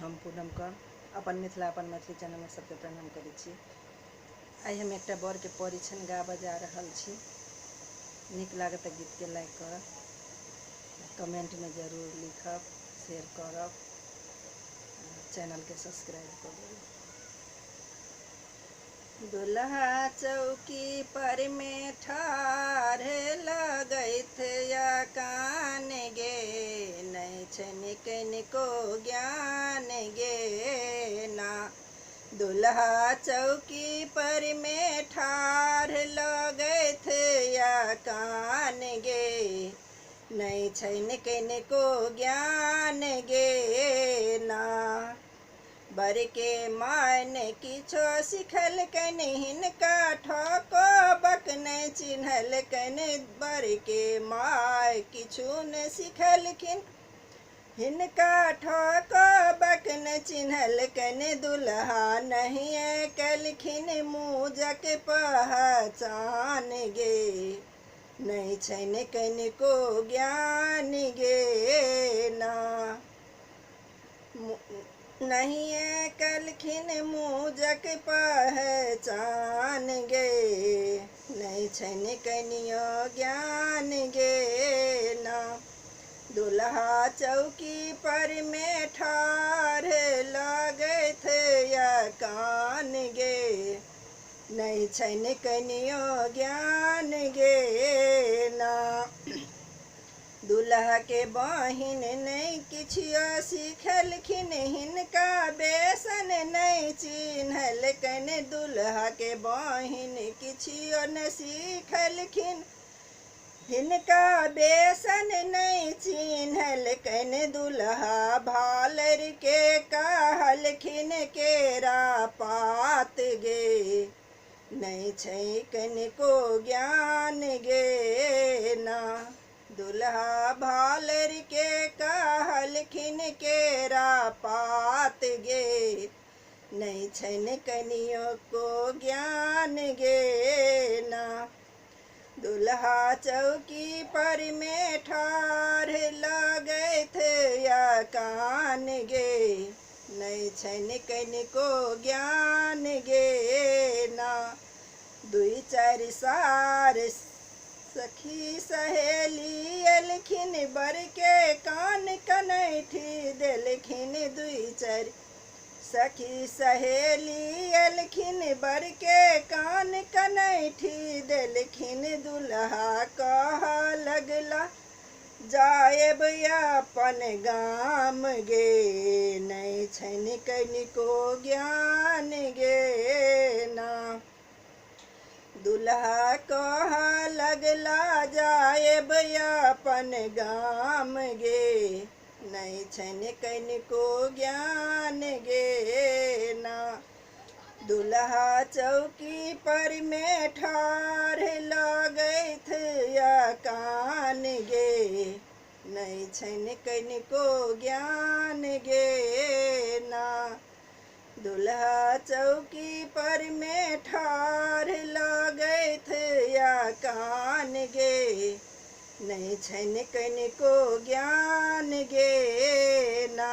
हम पूनम कर अपन मिथिला अपन मैथिली चैनल में सबके प्रणाम करै छी। आई हम एकटा बर के परिछन गा बजा रहल छी। नीक लागत गीत के लाइक करब, कमेंट में जरूर लिखब, शेयर करब, चैनल के सब्सक्राइब कर देब। दुल्हा चौकी पर में ठाढ़ लगैत या कान गे, नहीं छनि कनिको ज्ञान गे ना। दुल्हा चौकी पर में ठाढ़ लगैत या कान गे, नहीं छनि कनिको ज्ञान गे ना। बर के मान किछो सिखल कन हिनका ठको बक नहीं चिन्हल कन। बर के माय किछु न सिखलखिन हिनका ठको बक न चिन्हल कन। दुल्हा नहीं कलखिन मूजक पहचान गे, नहीं छनि कनिको ज्ञान गे ना। नहीं कलखिन मूजक पहचान गे, नहीं छनि कनियो ज्ञान गे ना। दुल्हा चौकी पर में ठाढ़ लगैत या कान गे, नहीं छनि कनियो ज्ञान गे ना। दुल्हा के बहिन नहीं किछियो सिखलखिन हिनका बेसन नहीं चिन्हल कन। दुल्हा के बहिन किछियो न सिखलखिन हिनका बेसन नहीं चिन्हल कन। दुल्हा भालर के कहलखिन केरा पात गे, नहीं छै कनिको ज्ञान गे ना। दुल्हा भालर के कहलखिन केरा पात गे, नहीं छनि कनियो को ज्ञान गे ना। दुल्हा चौकी पर में ठाढ़ लगैत या कान गे, नहीं छनि कनिको ज्ञान गे ना। दुई चारि सार सखी सहेली एलखिन बर के कान कनैठी देलखिन। दुई चारि सखी सहेली एलखिन बर के कान कनैठी देलखिन। दुल्हा कह लगला जाएब अपन गाम गे, नहीं छनि कनिको ज्ञान गे ना। दुल्हा कह लगला जाएब अपन गाम गे, नहीं छनि कनिको ज्ञान गे ना। दुल्हा चौकी पर में ठाढ़ लगैत या कान गे, नहीं छनि कनिको ज्ञान गे ना। दुल्हा चौकी पर में ठाढ़ लगैत या कान गे, नहीं छनि कनिको ज्ञान गे ना।